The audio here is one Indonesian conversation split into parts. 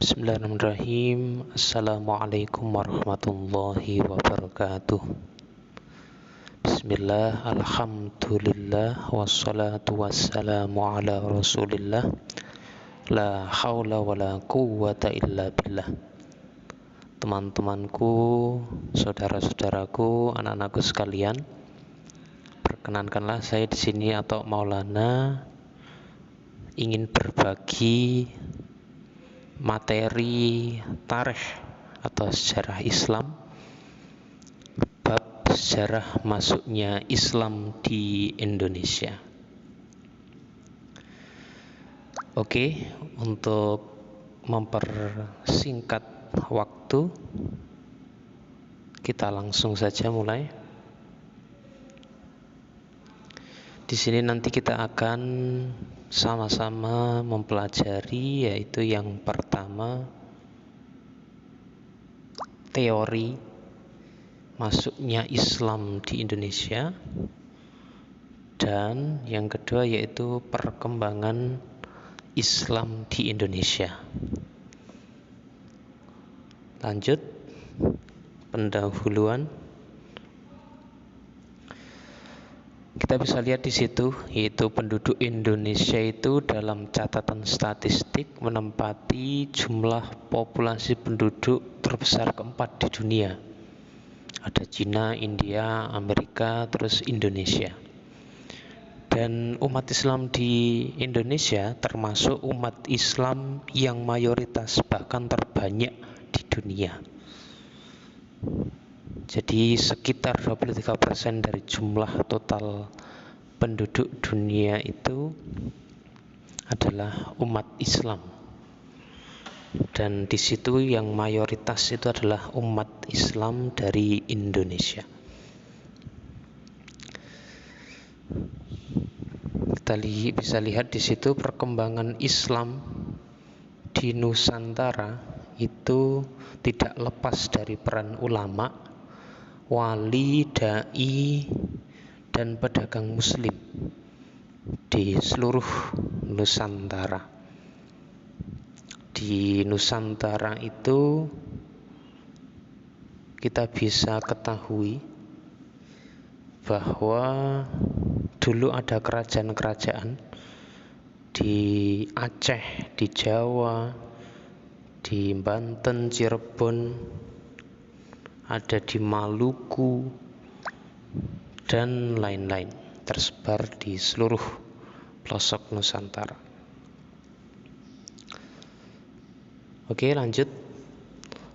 Bismillahirrahmanirrahim. Assalamualaikum warahmatullahi wabarakatuh. Bismillah, alhamdulillah, wassalatu wassalamu ala rasulillah. La hawla wa la quwwata illa billah. Teman-temanku, saudara-saudaraku, anak-anakku sekalian, perkenankanlah saya di sini atau Maulana ingin berbagi materi tarikh atau sejarah Islam, bab sejarah masuknya Islam di Indonesia. Oke, untuk mempersingkat waktu, kita langsung saja mulai. Di sini nanti kita akan sama-sama mempelajari, yaitu yang pertama teori masuknya Islam di Indonesia, dan yang kedua yaitu perkembangan Islam di Indonesia. Lanjut pendahuluan. Kita bisa lihat di situ, yaitu penduduk Indonesia itu dalam catatan statistik menempati jumlah populasi penduduk terbesar keempat di dunia. Ada Cina, India, Amerika, terus Indonesia. Dan umat Islam di Indonesia termasuk umat Islam yang mayoritas, bahkan terbanyak di dunia. Jadi sekitar 23% dari jumlah total penduduk dunia itu adalah umat Islam. Dan di situ yang mayoritas itu adalah umat Islam dari Indonesia. Kita bisa lihat di situ perkembangan Islam di Nusantara itu tidak lepas dari peran ulama, wali, dai, dan pedagang muslim di seluruh Nusantara. Di Nusantara itu kita bisa ketahui bahwa dulu ada kerajaan-kerajaan di Aceh, di Jawa, di Banten, Cirebon, ada di Maluku, dan lain-lain, tersebar di seluruh pelosok Nusantara. Oke, lanjut.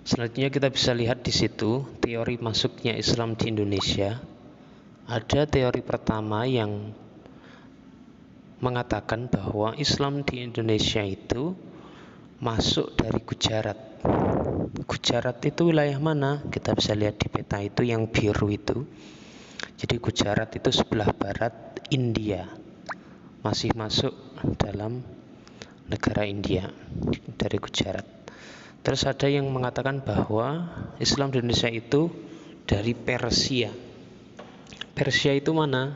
Selanjutnya kita bisa lihat di situ teori masuknya Islam di Indonesia. Ada teori pertama yang mengatakan bahwa Islam di Indonesia itu masuk dari Gujarat. Gujarat itu wilayah mana? Kita bisa lihat di peta itu yang biru itu. Jadi Gujarat itu sebelah barat India, masih masuk dalam negara India dari Gujarat. Terus ada yang mengatakan bahwa Islam di Indonesia itu dari Persia. Persia itu mana?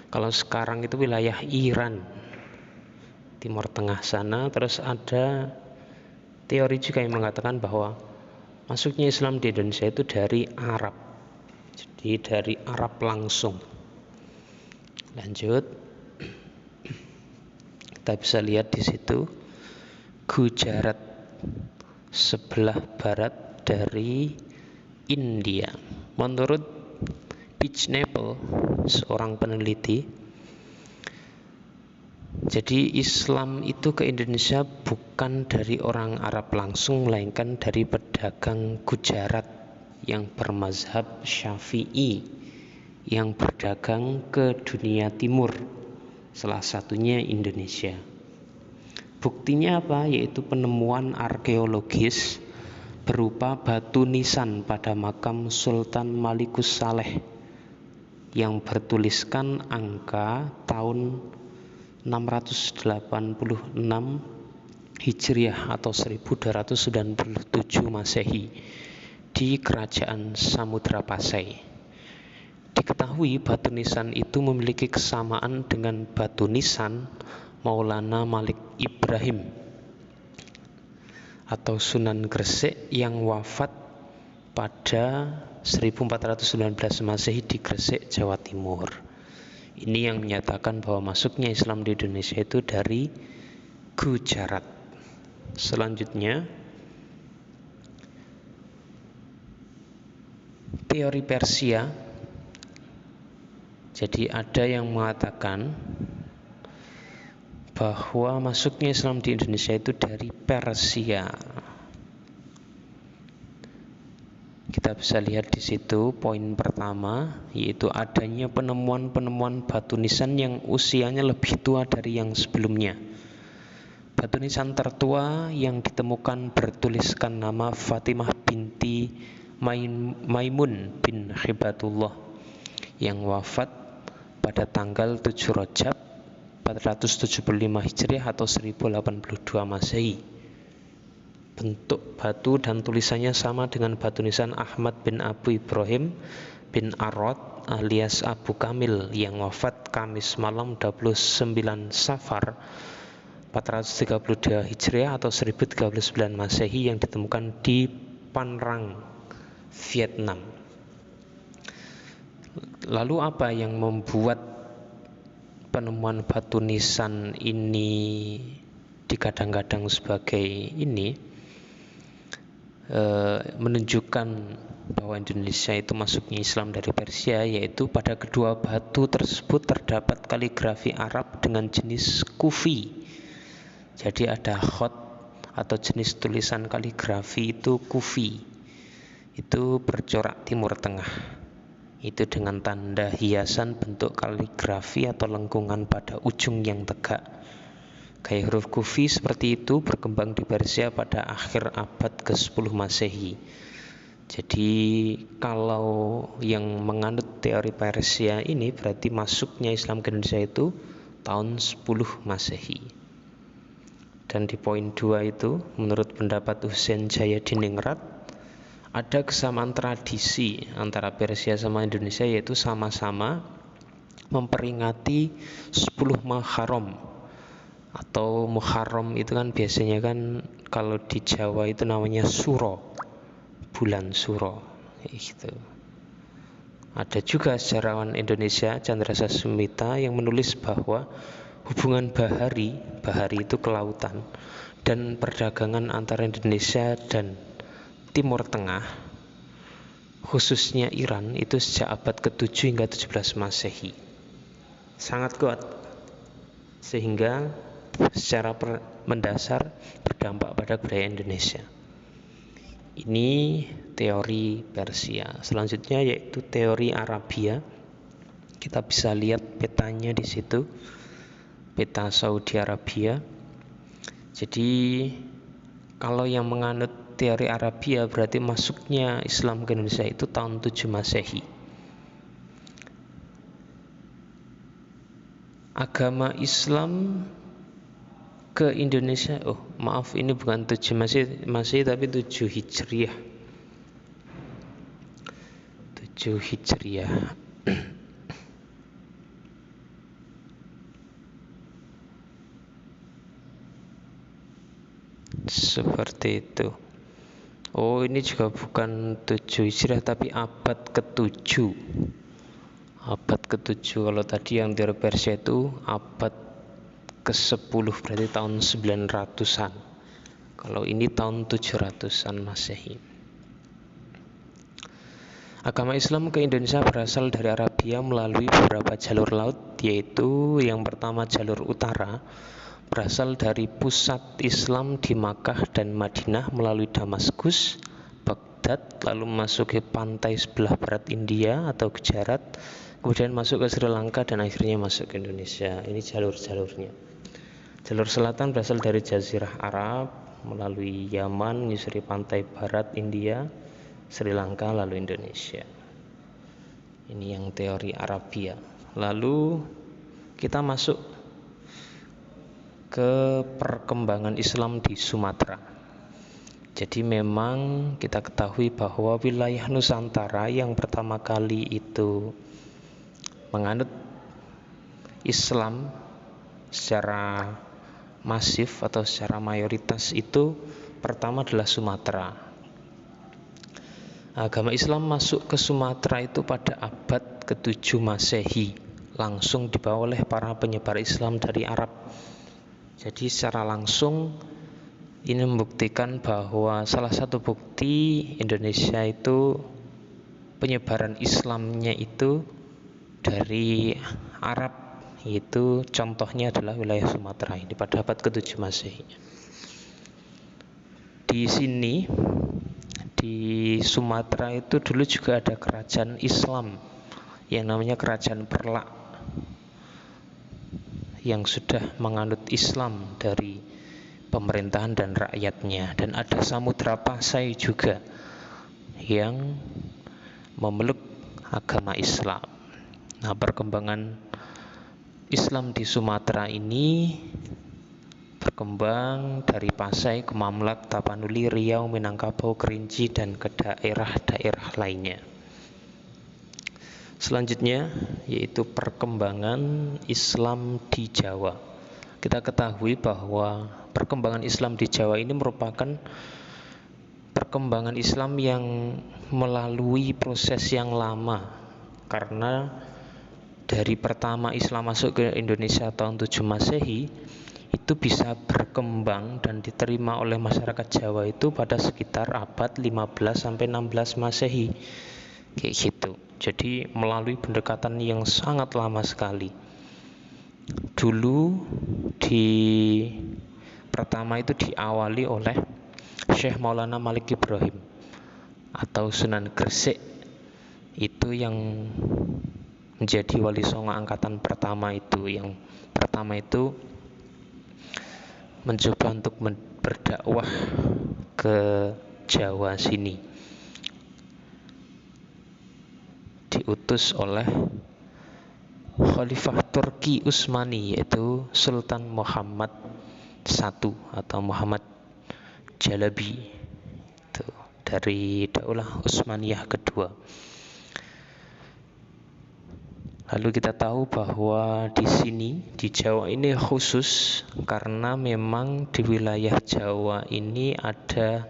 Kalau sekarang itu wilayah Iran, Timur Tengah sana. Terus ada teori juga yang mengatakan bahwa masuknya Islam di Indonesia itu dari Arab. Jadi dari Arab langsung. Lanjut. Kita bisa lihat di situ Gujarat sebelah barat dari India. Menurut Pitchnapel, seorang peneliti, jadi Islam itu ke Indonesia bukan dari orang Arab langsung, melainkan dari pedagang Gujarat yang bermazhab Syafi'i yang berdagang ke dunia timur, salah satunya Indonesia. Buktinya apa? Yaitu penemuan arkeologis berupa batu nisan pada makam Sultan Malikus Saleh yang bertuliskan angka tahun 686 Hijriah atau 1297 Masehi di Kerajaan Samudra Pasai. Diketahui batu nisan itu memiliki kesamaan dengan batu nisan Maulana Malik Ibrahim atau Sunan Gresik yang wafat pada 1419 Masehi di Gresik, Jawa Timur. Ini yang menyatakan bahwa masuknya Islam di Indonesia itu dari Gujarat. Selanjutnya, teori Persia. Jadi ada yang mengatakan bahwa masuknya Islam di Indonesia itu dari Persia. Kita bisa lihat di situ poin pertama, yaitu adanya penemuan-penemuan batu nisan yang usianya lebih tua dari yang sebelumnya. Batu nisan tertua yang ditemukan bertuliskan nama Fatimah binti Maimun bin Hibatullah yang wafat pada tanggal 7 Rajab 475 Hijriah atau 1082 Masehi. Bentuk batu dan tulisannya sama dengan batu nisan Ahmad bin Abu Ibrahim bin Arad alias Abu Kamil yang wafat Kamis malam 29 Safar 432 Hijriah atau 1039 Masehi yang ditemukan di Phan Rang, Vietnam. Lalu apa yang membuat penemuan batu nisan ini digadang-gadang sebagai ini menunjukkan bahwa Indonesia itu masuknya Islam dari Persia, yaitu pada kedua batu tersebut terdapat kaligrafi Arab dengan jenis kufi. Jadi ada khot atau jenis tulisan kaligrafi itu kufi, itu bercorak Timur Tengah, itu dengan tanda hiasan bentuk kaligrafi atau lengkungan pada ujung yang tegak. Gaya huruf kufi seperti itu berkembang di Persia pada akhir abad ke-10 Masehi. Jadi kalau yang menganut teori Persia ini berarti masuknya Islam ke Indonesia itu tahun 10 Masehi. Dan di poin 2 itu, menurut pendapat Husain Jayadiningrat, ada kesamaan tradisi antara Persia sama Indonesia, yaitu sama-sama memperingati 10 Muharram. Atau Muharram itu kan biasanya kan kalau di Jawa itu namanya Suro, bulan Suro gitu. Ada juga sejarawan Indonesia Chandra Sasmita yang menulis bahwa hubungan bahari itu kelautan, dan perdagangan antara Indonesia dan Timur Tengah khususnya Iran itu sejak abad ke-7 hingga 17 Masehi sangat kuat, sehingga secara mendasar berdampak pada budaya Indonesia. Ini teori Persia. Selanjutnya yaitu teori Arabia. Kita bisa lihat petanya di situ, peta Saudi Arabia. Jadi kalau yang menganut teori Arabia berarti masuknya Islam ke Indonesia itu tahun 7 Masehi. Agama Islam ke Indonesia, ini bukan 7 Masehi tapi 7 Hijriah. 7 Hijriah. Seperti itu. Ini juga bukan 7 Hijriah tapi abad ke-7. Abad ke-7. Kalau tadi yang teori Persia itu abad ke-10 berarti tahun 900-an. Kalau ini tahun 700-an Masehi. Agama Islam ke Indonesia berasal dari Arabia melalui beberapa jalur laut, yaitu yang pertama jalur utara berasal dari pusat Islam di Makkah dan Madinah melalui Damaskus, Baghdad, lalu masuk ke pantai sebelah barat India atau Gujarat, kemudian masuk ke Sri Lanka dan akhirnya masuk ke Indonesia. Ini jalur-jalurnya. Jalur selatan berasal dari Jazirah Arab melalui Yaman, menyusuri pantai barat India, Sri Lanka, lalu Indonesia. Ini yang teori Arabia. Lalu kita masuk ke perkembangan Islam di Sumatera. Jadi memang kita ketahui bahwa wilayah Nusantara yang pertama kali itu menganut Islam secara masif atau secara mayoritas itu pertama adalah Sumatera. Agama Islam masuk ke Sumatera itu pada abad ke-7 Masehi, langsung dibawa oleh para penyebar Islam dari Arab. Jadi secara langsung ini membuktikan bahwa salah satu bukti Indonesia itu penyebaran Islamnya itu dari Arab, yaitu contohnya adalah wilayah Sumatera ini pada abad ke-7 Masehi. Di sini di Sumatera itu dulu juga ada kerajaan Islam yang namanya Kerajaan Perlak, yang sudah menganut Islam dari pemerintahan dan rakyatnya, dan ada Samudra Pasai juga yang memeluk agama Islam. Nah, perkembangan Islam di Sumatera ini berkembang dari Pasai ke Mamlak, Tapanuli, Riau, Minangkabau, Kerinci, dan ke daerah-daerah lainnya. Selanjutnya yaitu perkembangan Islam di Jawa. Kita ketahui bahwa perkembangan Islam di Jawa ini merupakan perkembangan Islam yang melalui proses yang lama, karena dari pertama Islam masuk ke Indonesia tahun 7 Masehi itu bisa berkembang dan diterima oleh masyarakat Jawa itu pada sekitar abad 15 sampai 16 Masehi. Kayak gitu. Jadi melalui pendekatan yang sangat lama sekali. Dulu pertama itu diawali oleh Syekh Maulana Malik Ibrahim atau Sunan Gresik, itu yang menjadi Wali Songo angkatan pertama itu. Yang pertama itu mencoba untuk berdakwah ke Jawa sini, diutus oleh Khalifah Turki Utsmani, yaitu Sultan Muhammad I atau Muhammad Jalabi, itu dari Daulah Utsmaniyah kedua. Lalu kita tahu bahwa di sini di Jawa ini khusus karena memang di wilayah Jawa ini ada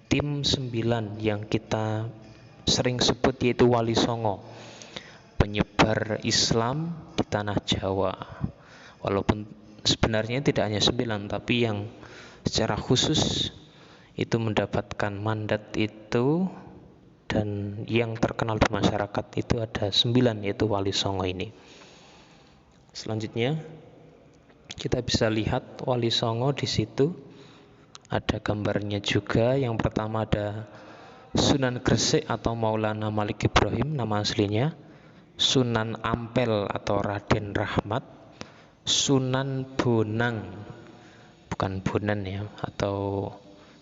tim 9 yang kita sering sebut, yaitu Wali Songo, penyebar Islam di tanah Jawa. Walaupun sebenarnya tidak hanya 9, tapi yang secara khusus itu mendapatkan mandat itu dan yang terkenal di masyarakat itu ada 9, yaitu Wali Songo ini. Selanjutnya kita bisa lihat Wali Songo di situ ada gambarnya juga. Yang pertama ada Sunan Gresik atau Maulana Malik Ibrahim nama aslinya, Sunan Ampel atau Raden Rahmat, Sunan Bonang, bukan Bonan ya, atau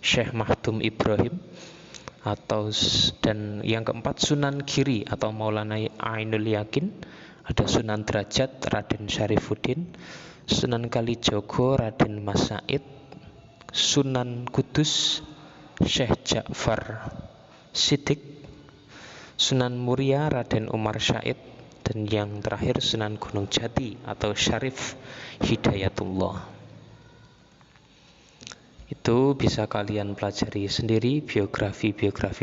Syekh Mahdum Ibrahim, dan yang keempat Sunan Giri atau Maulana Ainul Yakin, ada Sunan Derajat Raden Syarifuddin, Sunan Kalijogo Raden Mas Said, Sunan Kudus Syekh Ja'far Siddiq, Sunan Muria Raden Umar Syahid, dan yang terakhir Sunan Gunung Jati atau Syarif Hidayatullah. Itu bisa kalian pelajari sendiri biografi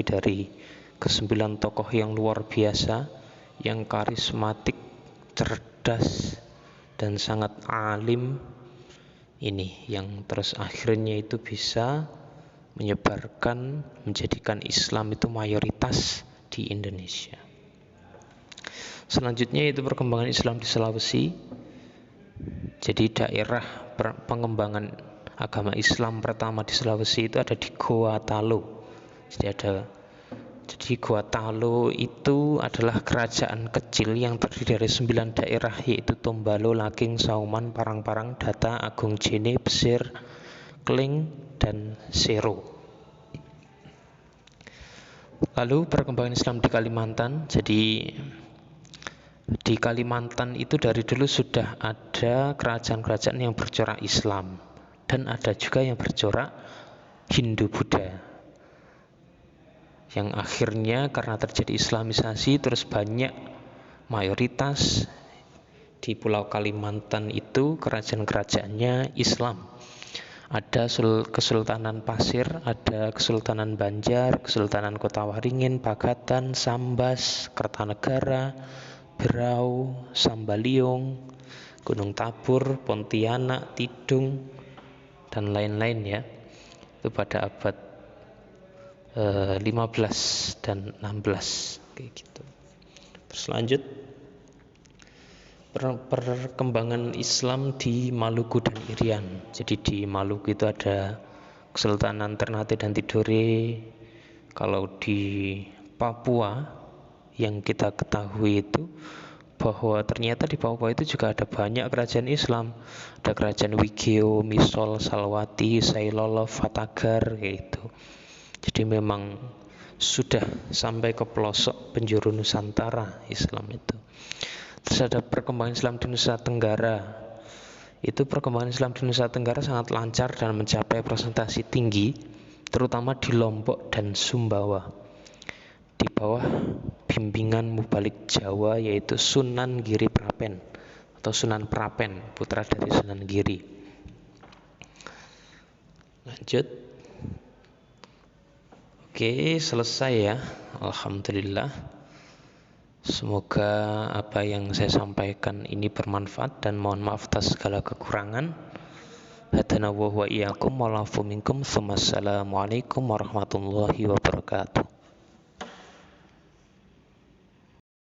dari ke-9 tokoh yang luar biasa, yang karismatik, cerdas, dan sangat alim ini, yang terus akhirnya itu bisa menjadikan Islam itu mayoritas di Indonesia. Selanjutnya itu perkembangan Islam di Sulawesi. Jadi daerah pengembangan agama Islam pertama di Sulawesi itu ada di Goa Talo. Jadi Goa Talo itu adalah kerajaan kecil yang terdiri dari 9 daerah, yaitu Tombalo, Laking, Sauman, Parang-Parang, Data, Agung Jene, Besir, Kling, dan Sero. Lalu perkembangan Islam di Kalimantan. Jadi di Kalimantan itu dari dulu sudah ada kerajaan-kerajaan yang bercorak Islam, dan ada juga yang bercorak Hindu-Buddha, yang akhirnya karena terjadi Islamisasi terus banyak, mayoritas di Pulau Kalimantan itu kerajaan-kerajaannya Islam. Ada Kesultanan Pasir, ada Kesultanan Banjar, Kesultanan Kota Waringin, Pagatan, Sambas, Kertanegara, Berau, Sambaliung, Gunung Tabur, Pontianak, Tidung, dan lain-lain ya. Itu pada abad 15 dan 16 kayak gitu. Terus lanjut, perkembangan Islam di Maluku dan Irian. Jadi di Maluku itu ada Kesultanan Ternate dan Tidore. Kalau di Papua yang kita ketahui itu bahwa ternyata di Papua itu juga ada banyak kerajaan Islam. Ada kerajaan Wigeo, Misol, Salwati, Sailolo, Fatagar kayak gitu. Jadi memang sudah sampai ke pelosok penjuru Nusantara Islam itu. Terus ada perkembangan Islam di Nusa Tenggara. Itu perkembangan Islam di Nusa Tenggara sangat lancar dan mencapai presentasi tinggi, terutama di Lombok dan Sumbawa, di bawah bimbingan Mubalik Jawa, yaitu Sunan Giri Prapen atau Sunan Prapen, putra dari Sunan Giri. Lanjut. Oke, selesai ya. Alhamdulillah. Semoga apa yang saya sampaikan ini bermanfaat dan mohon maaf atas segala kekurangan. Hadana wa iyyakum wa lafu minkum. Assalamualaikum warahmatullahi wabarakatuh.